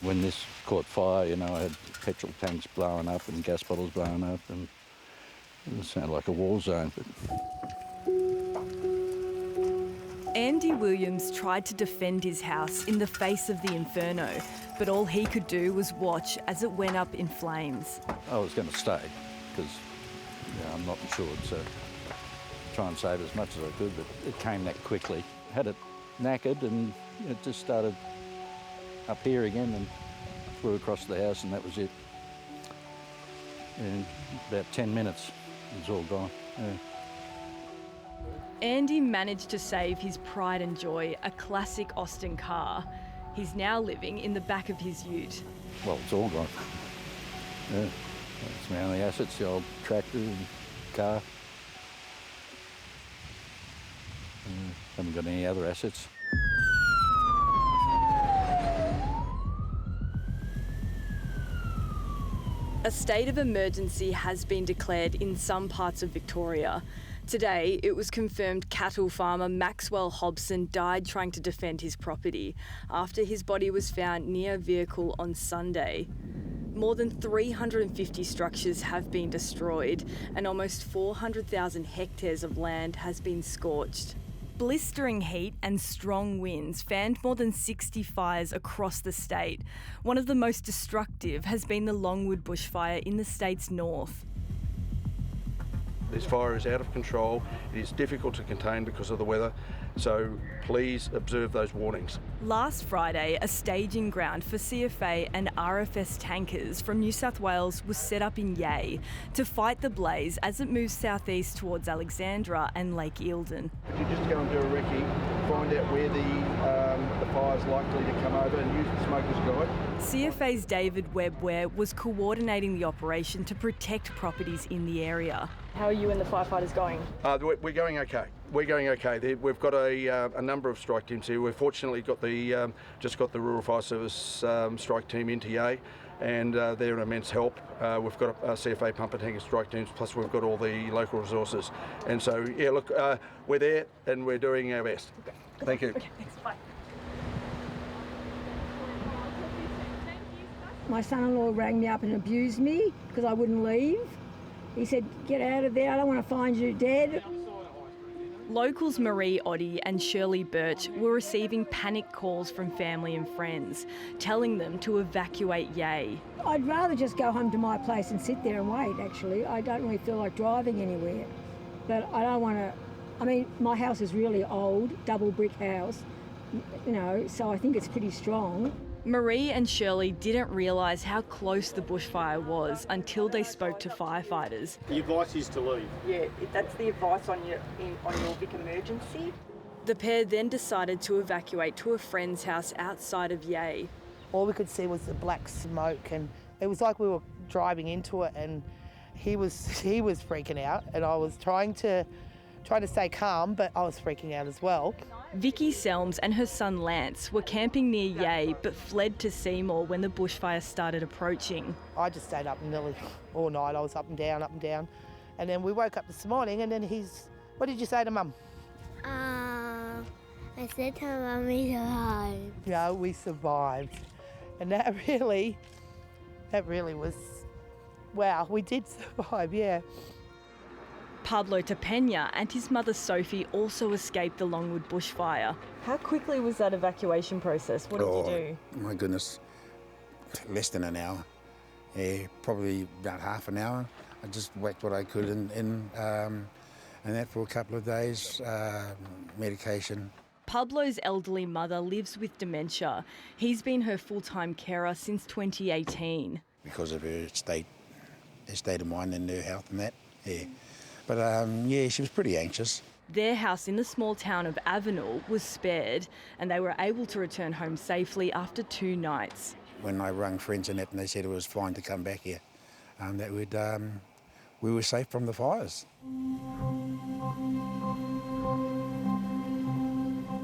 When this caught fire, I had petrol tanks blowing up and gas bottles blowing up, and it sounded like a war zone. Andy Williams tried to defend his house in the face of the inferno, but all he could do was watch as it went up in flames. I was going to stay because I'm not insured, so try and save as much as I could, but it came that quickly. Had it knackered and it just started up here again and flew across the house, and that was it. In about 10 minutes, it was all gone. Yeah. Andy managed to save his pride and joy, a classic Austin car. He's now living in the back of his ute. Well, it's all gone. Yeah, that's my only assets, the old tractor and car. Haven't got any other assets. A state of emergency has been declared in some parts of Victoria. Today, it was confirmed cattle farmer Maxwell Hobson died trying to defend his property after his body was found near a vehicle on Sunday. More than 350 structures have been destroyed and almost 400,000 hectares of land has been scorched. Blistering heat and strong winds fanned more than 60 fires across the state. One of the most destructive has been the Longwood bushfire in the state's north. This fire is out of control. It is difficult to contain because of the weather, so please observe those warnings. Last Friday, a staging ground for CFA and RFS tankers from New South Wales was set up in Yea to fight the blaze as it moves southeast towards Alexandra and Lake Eildon. Could you just go and do a recce, find out where the fire's likely to come over and use the smoker's guide? CFA's David Webware was coordinating the operation to protect properties in the area. How are you and the firefighters going? We're going okay. We're going okay. We've got a number of strike teams here. We've fortunately got just got the Rural Fire Service strike team into Yea, and they're an immense help. We've got a CFA pumper tanker strike teams, plus we've got all the local resources. And so, yeah, look, we're there and we're doing our best. Okay. Thank you. Okay, thanks. Bye. My son-in-law rang me up and abused me because I wouldn't leave. He said, "Get out of there, I don't want to find you dead." Locals Marie Oddie and Shirley Birch were receiving panic calls from family and friends, telling them to evacuate Yea. I'd rather just go home to my place and sit there and wait, actually. I don't really feel like driving anywhere. But I don't want to... my house is really old, double brick house, so I think it's pretty strong. Marie and Shirley didn't realise how close the bushfire was until they spoke to firefighters. The advice is to leave. Yeah, that's the advice on your Vic emergency. The pair then decided to evacuate to a friend's house outside of Yea. All we could see was the black smoke, and it was like we were driving into it, and he was freaking out, and I was trying to stay calm, but I was freaking out as well. Vicky Selms and her son Lance were camping near Yea but fled to Seymour when the bushfire started approaching. I just stayed up nearly all night. I was up and down. And then we woke up this morning and then what did you say to Mum? I said to Mummy survived. Yeah, we survived. And that really was, wow, we did survive, yeah. Pablo Tapena and his mother Sophie also escaped the Longwood bushfire. How quickly was that evacuation process? What did you do? My goodness, less than an hour. Yeah, probably about half an hour. I just whacked what I could and that for a couple of days, medication. Pablo's elderly mother lives with dementia. He's been her full-time carer since 2018. Because of her state of mind and her health and that, yeah. But she was pretty anxious. Their house in the small town of Avenel was spared and they were able to return home safely after 2 nights. When I rang friends and that, and they said it was fine to come back here, we were safe from the fires.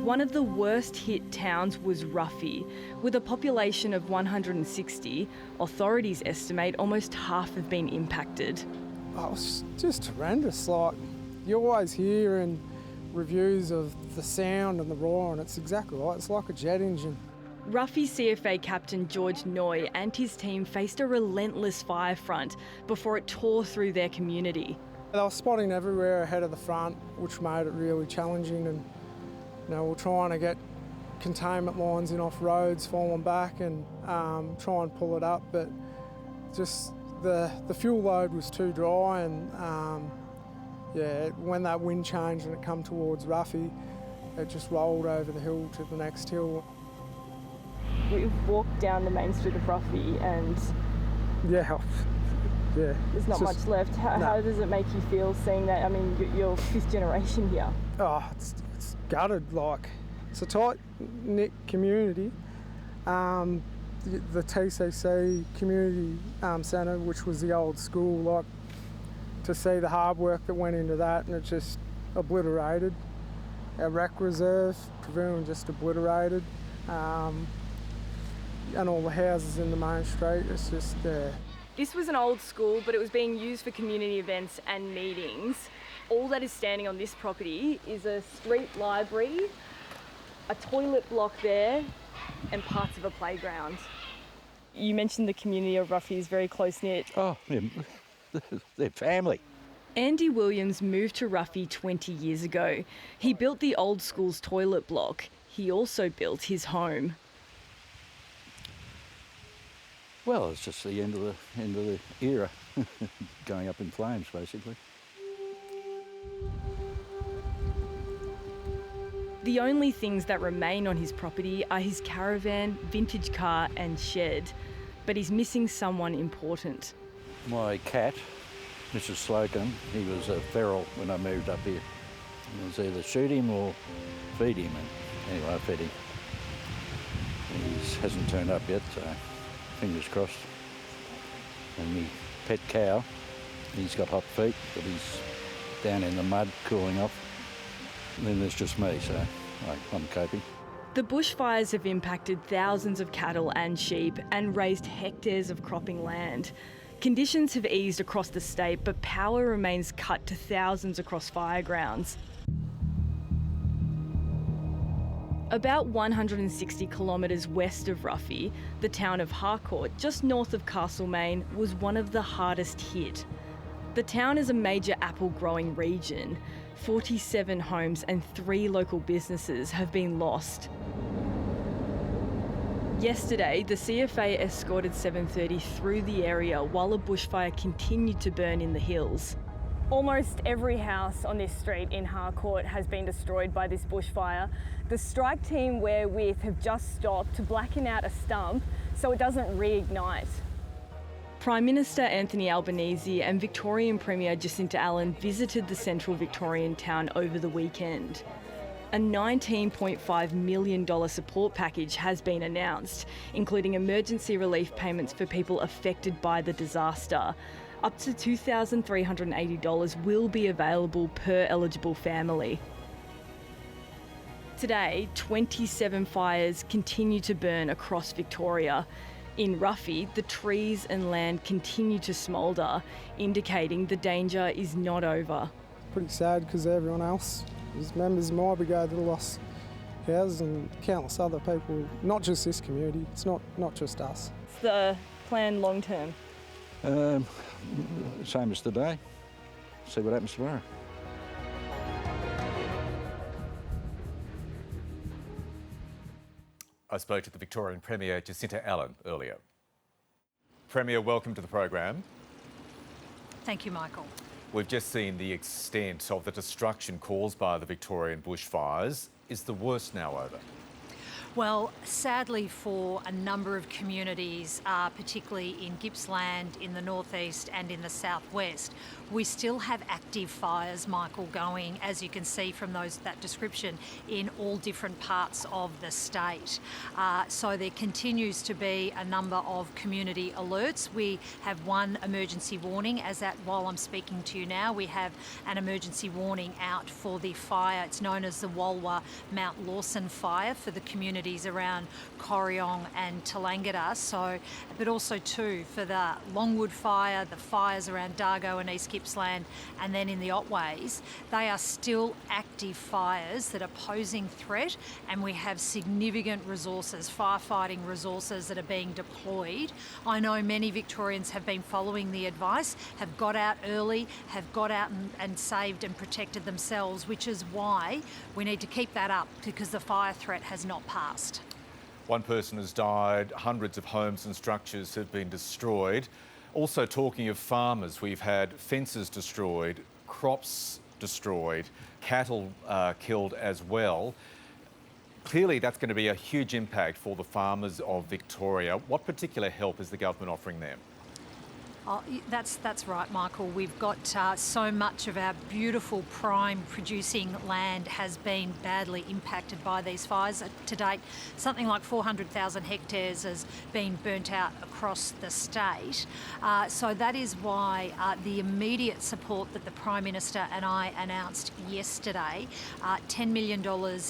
One of the worst hit towns was Ruffy. With a population of 160, authorities estimate almost half have been impacted. Oh, it's just horrendous. Like, you always hear in reviews of the sound and the roar, and it's exactly right. It's like a jet engine. Ruffy CFA captain George Noy and his team faced a relentless fire front before it tore through their community. They were spotting everywhere ahead of the front, which made it really challenging, and we're trying to get containment lines in off roads, falling back and try and pull it up, but just the fuel load was too dry, and when that wind changed and it come towards Ruffy, it just rolled over the hill to the next hill. We've walked down the main street of Ruffy and there's not much left. How does it make you feel seeing that? I mean, you're fifth generation here. Oh, it's gutted. Like, it's a tight-knit community. The TCC Community Centre, which was the old school, like, to see the hard work that went into that, and it's just obliterated. Our rec reserve, Pavilion, just obliterated. And all the houses in the main street, it's just there. This was an old school, but it was being used for community events and meetings. All that is standing on this property is a street library, a toilet block there, and parts of a playground. You mentioned the community of Ruffy is very close-knit. Oh, yeah, they're family. Andy Williams moved to Ruffy 20 years ago. He built the old school's toilet block. He also built his home. Well, it's just the end of the era, going up in flames, basically. The only things that remain on his property are his caravan, vintage car and shed. But he's missing someone important. My cat, Mrs. Slocum, he was a feral when I moved up here. It was either shoot him or feed him. And anyway, I fed him. He hasn't turned up yet, so fingers crossed. And me pet cow, he's got hot feet, but he's down in the mud cooling off. And then there's just me, so I'm coping. The bushfires have impacted thousands of cattle and sheep and raised hectares of cropping land. Conditions have eased across the state, but power remains cut to thousands across firegrounds. About 160 kilometres west of Ruffy, the town of Harcourt, just north of Castlemaine, was one of the hardest hit. The town is a major apple growing region. 47 homes and 3 local businesses have been lost. Yesterday, the CFA escorted 730 through the area while a bushfire continued to burn in the hills. Almost every house on this street in Harcourt has been destroyed by this bushfire. The strike team we're with have just stopped to blacken out a stump so it doesn't reignite. Prime Minister Anthony Albanese and Victorian Premier Jacinta Allan visited the central Victorian town over the weekend. A $19.5 million support package has been announced, including emergency relief payments for people affected by the disaster. Up to $2,380 will be available per eligible family. Today, 27 fires continue to burn across Victoria. In Ruffy, the trees and land continue to smoulder, indicating the danger is not over. Pretty sad because everyone else is members of my brigade that lost houses and countless other people, not just this community, it's not just us. What's the plan long term? Same as today. See what happens tomorrow. I spoke to the Victorian Premier Jacinta Allan earlier. Premier, welcome to the program. Thank you, Michael. We've just seen the extent of the destruction caused by the Victorian bushfires. Is the worst now over? Well, sadly for a number of communities, particularly in Gippsland, in the northeast and in the southwest, we still have active fires, Michael, going, as you can see from that description, in all different parts of the state. So there continues to be a number of community alerts. We have one emergency warning, while I'm speaking to you now, we have an emergency warning out for the fire. It's known as the Walwa Mount Lawson fire for the community communities around Corryong and Tallangatta. So, but also too for the Longwood fire, the fires around Dargo and East Gippsland, and then in the Otways, they are still active fires that are posing threat, and we have significant resources, firefighting resources that are being deployed. I know many Victorians have been following the advice, have got out early, have got out and saved and protected themselves, which is why we need to keep that up, because the fire threat has not passed. One person has died, hundreds of homes and structures have been destroyed. Also, talking of farmers, we've had fences destroyed, crops destroyed, cattle killed as well. Clearly, that's going to be a huge impact for the farmers of Victoria. What particular help is the government offering them? Oh, that's right, Michael. We've got so much of our beautiful prime producing land has been badly impacted by these fires. To date, something like 400,000 hectares has been burnt out across the state. So that is why the immediate support that the Prime Minister and I announced yesterday, $10 million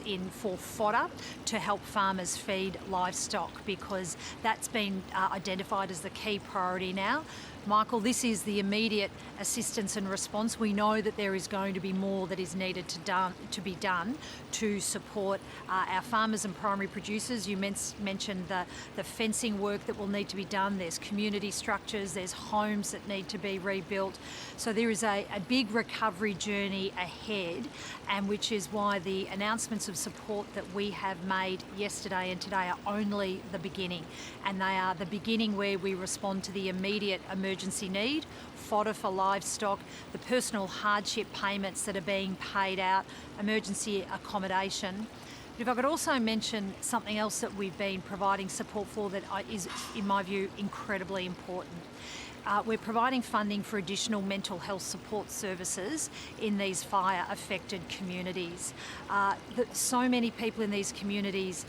in for fodder to help farmers feed livestock, because that's been identified as the key priority now. Michael, this is the immediate assistance and response. We know that there is going to be more that is needed to be done to support our farmers and primary producers. You mentioned the fencing work that will need to be done. There's community structures, there's homes that need to be rebuilt. So there is a big recovery journey ahead, and which is why the announcements of support that we have made yesterday and today are only the beginning. And they are the beginning where we respond to the immediate emergency need, fodder for livestock, the personal hardship payments that are being paid out, emergency accommodation. But if I could also mention something else that we've been providing support for that is, in my view, incredibly important. We're providing funding for additional mental health support services in these fire-affected communities. So many people in these communities,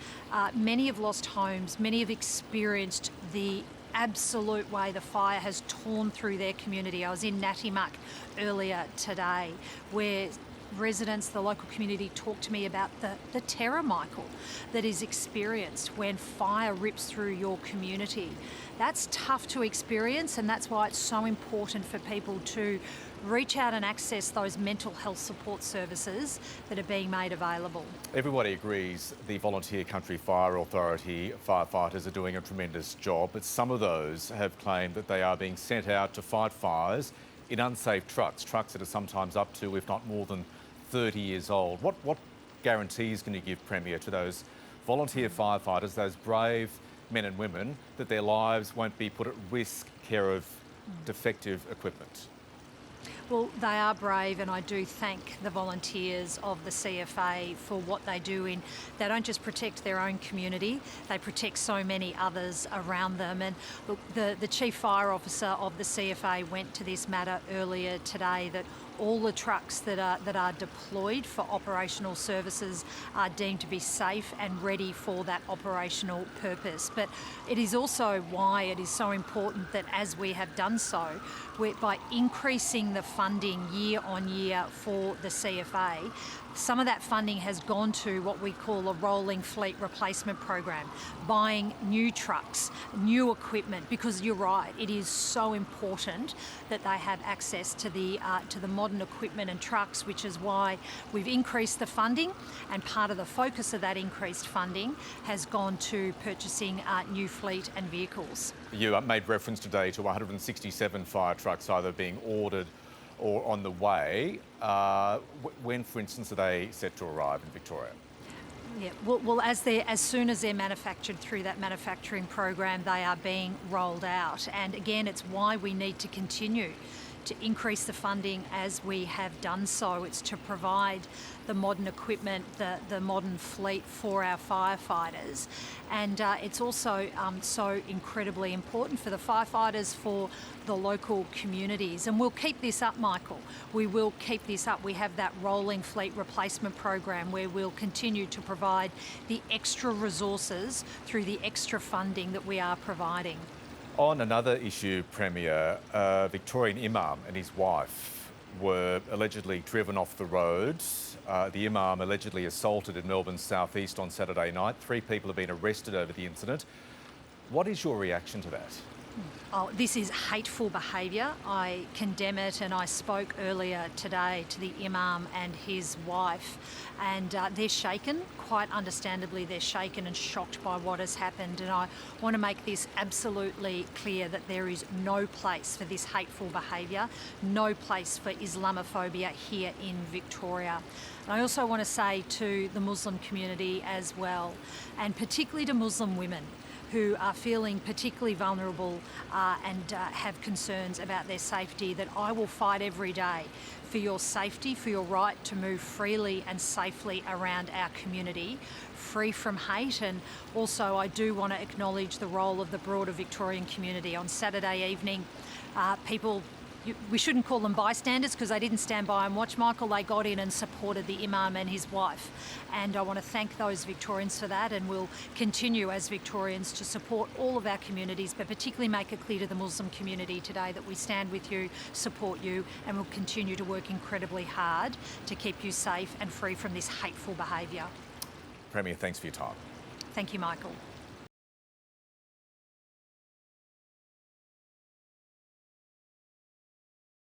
many have lost homes, many have experienced the absolute way the fire has torn through their community. I was in Natimuck earlier today, where residents, the local community, talk to me about the terror, Michael, that is experienced when fire rips through your community. That's tough to experience, and that's why it's so important for people to reach out and access those mental health support services that are being made available. Everybody agrees the Volunteer Country Fire Authority firefighters are doing a tremendous job, but some of those have claimed that they are being sent out to fight fires in unsafe trucks that are sometimes up to, if not more than 30 years old. What guarantees can you give, Premier, to those volunteer firefighters, those brave men and women, that their lives won't be put at risk care of defective equipment? Well, they are brave, and I do thank the volunteers of the CFA for what they do. They don't just protect their own community, they protect so many others around them. And look, the Chief Fire Officer of the CFA went to this matter earlier today, that all the trucks that are deployed for operational services are deemed to be safe and ready for that operational purpose. But it is also why it is so important that, as we have done so, by increasing the funding year on year for the CFA, some of that funding has gone to what we call a rolling fleet replacement program, buying new trucks, new equipment, because you're right, it is so important that they have access to the modern equipment and trucks, which is why we've increased the funding, and part of the focus of that increased funding has gone to purchasing new fleet and vehicles. You made reference today to 167 fire trucks either being ordered or on the way. When, for instance, are they set to arrive in Victoria? Yeah, well, as soon as they're manufactured through that manufacturing program, they are being rolled out. And again, it's why we need to continue to increase the funding as we have done so. It's to provide the modern equipment, the modern fleet for our firefighters. And it's also so incredibly important for the firefighters, for the local communities. And we'll keep this up, Michael. We will keep this up. We have that rolling fleet replacement program where we'll continue to provide the extra resources through the extra funding that we are providing. On another issue, Premier, Victorian Imam and his wife were allegedly driven off the road. The Imam allegedly assaulted in Melbourne's southeast on Saturday night. 3 people have been arrested over the incident. What is your reaction to that? Oh, this is hateful behaviour. I condemn it, and I spoke earlier today to the Imam and his wife, and they're shaken. Quite understandably, they're shaken and shocked by what has happened, and I want to make this absolutely clear that there is no place for this hateful behaviour, no place for Islamophobia here in Victoria. And I also want to say to the Muslim community as well, and particularly to Muslim women, who are feeling particularly vulnerable and have concerns about their safety, that I will fight every day for your safety, for your right to move freely and safely around our community, free from hate. And also I do want to acknowledge the role of the broader Victorian community. On Saturday evening, we shouldn't call them bystanders because they didn't stand by and watch, Michael. They got in and supported the Imam and his wife. And I want to thank those Victorians for that, and we'll continue as Victorians to support all of our communities, but particularly make it clear to the Muslim community today that we stand with you, support you, and we'll continue to work incredibly hard to keep you safe and free from this hateful behaviour. Premier, thanks for your time. Thank you, Michael.